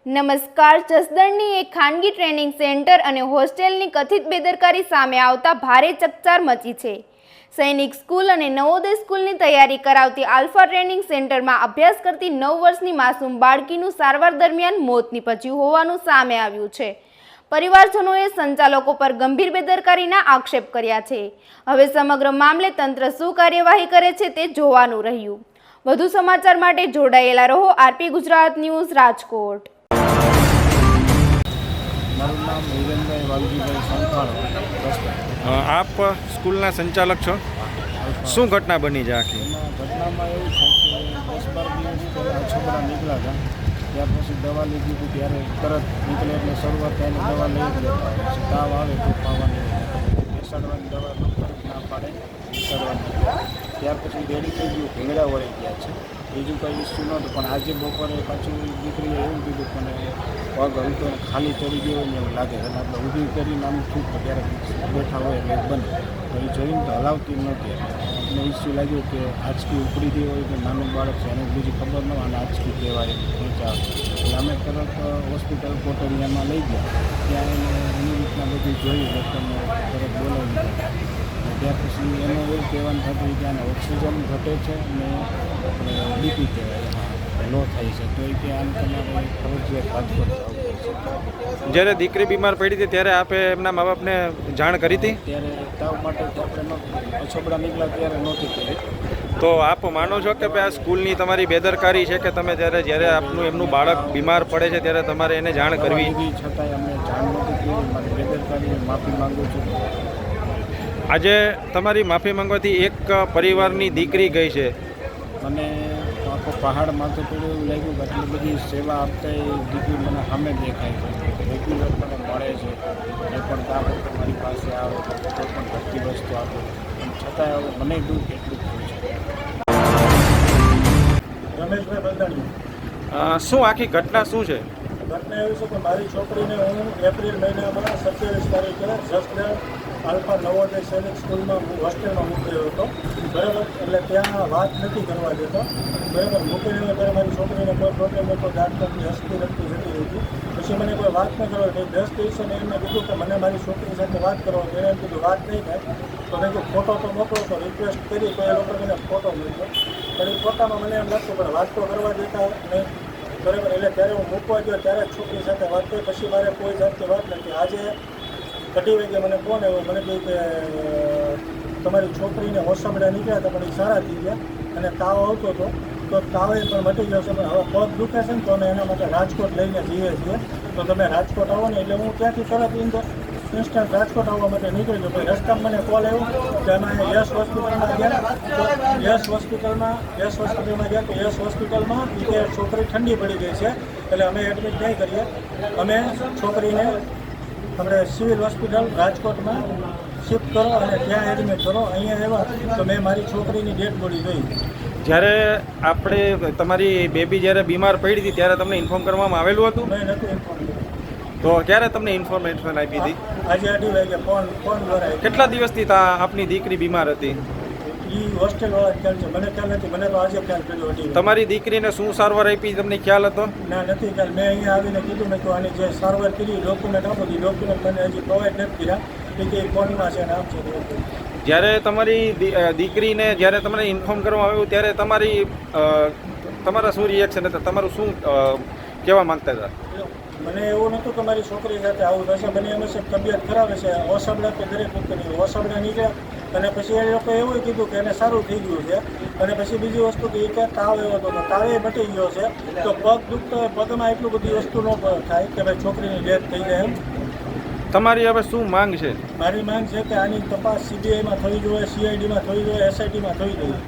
નમસ્કાર. જસદણની એક ખાનગી ટ્રેનિંગ સેન્ટર અને હોસ્ટેલની કથિત બેદરકારી સામે આવતા ભારે ચકચાર મચી છે. સૈનિક સ્કૂલ અને નવોદય સ્કૂલની તૈયારી કરાવતી આલ્ફા ટ્રેનિંગ સેન્ટરમાં અભ્યાસ કરતી 9 વર્ષની માસૂમ બાળકીનું સારવાર દરમિયાન મોત નીપજ્યું હોવાનું સામે આવ્યું છે. પરિવારજનોએ સંચાલકો પર ગંભીર બેદરકારીના આક્ષેપ કર્યા છે. હવે સમગ્ર મામલે તંત્ર શું કાર્યવાહી કરે છે તે જોવાનું રહ્યું. વધુ સમાચાર માટે જોડાયેલા રહો આરપી ગુજરાત ન્યૂઝ, રાજકોટ. મારું નામ હિરેનભાઈ વાલજીભાઈ સંખાણો. આપ સ્કૂલના સંચાલક છો. શું ઘટના બની છે આખી? ઘટનામાં એવું છે કે 10-12 દિવસ પહેલાં છોકરા નીકળ્યા હતા, ત્યાર પછી દવા લીધી હતી, ત્યારે તરત નીકળે એટલે શરૂઆત થઈને દવા લઈ લેતા, પછી તાવ આવે તો ખાવાની બેસાડવાની દવા ના પાડે, બેસાડવાની. ત્યાર પછી રેડી થઈ ગયું, ભીંગડા વળી ગયા છે, બીજું કંઈ ઇસ્યુ નહોતું. પણ આજે બપોરે પાછું દીકરીએ એવું કીધું કે મને પગ હલતો ખાલી ચડી ગયો ને એવું લાગે છે. આપણે ઊભી કરીને આમ થયું તો ત્યારે બેઠા હોય એટલે બંધ, તો એ જોઈને તો હલાવતી નહોતી. એટલે ઇસ્યુ લાગ્યું કે આંચકી ઉપડી ગઈ હોય કે નાનું બાળક છે એને બીજી ખબર ન હોય અને આંચકી કહેવાય ઊંચા. એટલે અમે તરત હોસ્પિટલ કોટડિયામાં લઈ ગયા. ત્યાં એને એની રીતના બધું જોયું, ડૉક્ટરને તરત બોલાવી. ત્યાર પછી એને એવું કહેવાનું થતું કે આને ઓક્સિજન ઘટે છે અને બીપી કહેવાય લો થાય છે, તો એ કે આને તમારે ફરજિયાત રાજકોટ આવવું પડશે. જ્યારે દીકરી બીમાર પડી હતી ત્યારે આપે એમના મા બાપને જાણ કરી હતી? ત્યારે તાવ માટે આપણે છોકરા નીકળ્યા ત્યારે નહોતી કરી. તો આપ માનો છો કે આ સ્કૂલની તમારી બેદરકારી છે કે તમે જ્યારે એમનું બાળક બીમાર પડે છે ત્યારે તમારે એને જાણ કરવી? છતાંય અમને જાણ નહોતી કરી. મારી બેદરકારી માફી માગું છું. આજે તમારી માફી માંગવાથી એક પરિવારની દીકરી ગઈ છે. મને આખો પહાડ માથે પડ્યો એવું લાગ્યું કે આટલી બધી સેવા આપતા એ દીકરી મને સામે દેખાય છે, રેગ્યુલર મને મળે છે, એ પણ કામ મારી પાસે આવે તો કોઈ પણ ઘટતી વસ્તુ આપે, છતાંય હવે મને દુઃખ એટલું થયું છે. રમેશભાઈ બંધાણી. શું આખી ઘટના શું છે? ઘટના એવી છે કે મારી છોકરીને હું એપ્રિલ મહિનામાં 27 તારીખે જસદણ આલ્ફા નવોદય સૈનિક સ્કૂલમાં હોસ્ટેલમાં મૂક્યો હતો, બરાબર. એટલે ત્યાં વાત નથી કરવા દેતા, બરાબર. મૂકીને ત્યારે મારી છોકરીને કોઈ પ્રોબ્લેમ હતો, દાંતની હસતી રખતી જતી હતી. પછી મને કોઈ વાત ન કરવા દે. 10 દિવસે એમને કીધું કે મને મારી છોકરી સાથે વાત કરવા. એને એમ કીધું વાત નહીં થાય તો મેં કીધું ફોટો તો મોકલો. તો રિક્વેસ્ટ કરી તો એ લોકો મને ફોટો મોકલ્યો. પણ એ ફોટામાં મને એમ લાગતું પણ વાત તો કરવા દેતા નહીં, બરાબર. એટલે ત્યારે હું મૂકવા ગયો ત્યારે જ છોકરી સાથે વાત કરી. પછી મારે કોઈ જાતની વાત નથી. આજે ઘટી વાગે મને ફોન આવ્યો, મને કહ્યું કે તમારી છોકરીને હોસ્પિટલ નીકળ્યા હતા પણ એ સારા થઈ ગયા અને તાવ આવતો હતો, તો તાવે પણ મટી ગયો છે, પણ હવે પગ દુખે છે ને તો અમે એના માટે રાજકોટ લઈને જઈએ છીએ. તો તમે રાજકોટ આવો ને એટલે હું ત્યાંથી તરત ઇન્સ્ટન્ટ રાજકોટ આવવા માટે નીકળી ગયો. પછી રસ્તામાં મને કોલ આવ્યો કે અમે યશ હોસ્પિટલમાં ગયા. તો યશ હોસ્પિટલમાં ગયા તો યશ હોસ્પિટલમાં એ છોકરી ઠંડી પડી ગઈ છે, એટલે અમે એડમિટ નહીં કરીએ. અમે છોકરીને આપણે સિવિલ હોસ્પિટલ રાજકોટમાં શિફ્ટ કરો અને ત્યાં એડમિટ કરો. અહીંયા આવ્યા તો મેં મારી છોકરીની ડેડ બોડી જોઈ. જ્યારે આપણે તમારી બેબી જ્યારે બીમાર પડી હતી ત્યારે તમને ઇન્ફોર્મ કરવામાં આવેલું હતું? મેં નથી ઇન્ફોર્મ કર્યું. તો ક્યારે તમને ઇન્ફોર્મેશન આપી હતી? આજે 2:30 વાગે ફોન દ્વારા. કેટલા દિવસથી આપની દીકરી બીમાર હતી? એ હોસ્ટેલવાળા ખ્યાલ છે, મને ખ્યાલ નથી. મને તો આજે ખ્યાલ પડ્યો હતી. તમારી દીકરીને શું સારવાર આપી તમને ખ્યાલ હતો? ના, નથી ખ્યાલ. મેં અહીંયા આવીને કીધું મેં તો આની જે સારવાર કરી ડોક્યુમેન્ટ આપો, એ ડોક્યુમેન્ટ મને હજી પ્રોવાઈડ નથી કર્યા. કે ફોનમાં છે ને આમ છે. જ્યારે તમારી દીકરીને જ્યારે તમને ઇન્ફોર્મ કરવામાં આવ્યું ત્યારે તમારા શું રિએક્શન હતા? તમારું શું કહેવા માંગતા હતા? મને એવું નહોતું કે મારી છોકરી સાથે આવું થશે. મને એમ છે તબિયત ખરાબ હશે. ઓસાબડા કે દરેક વખતે ઓસાબડા નીકળ્યા અને પછી એ લોકોએ એવું કીધું કે એને સારું થઈ ગયું છે. અને પછી બીજી વસ્તુ કે એ તાવ આવ્યો હતો તો તાવે મટી ગયો છે. તો પગ દુખતો હોય, પગમાં એટલું બધી વસ્તુ ન થાય કે ભાઈ છોકરીની ડેથ થઈ જાય એમ. તમારી હવે શું માંગ છે? મારી માંગ છે કે આની તપાસ CBIમાં થવી જોઈએ, CIDમાં થવી જોઈએ, SITમાં થવી જોઈએ.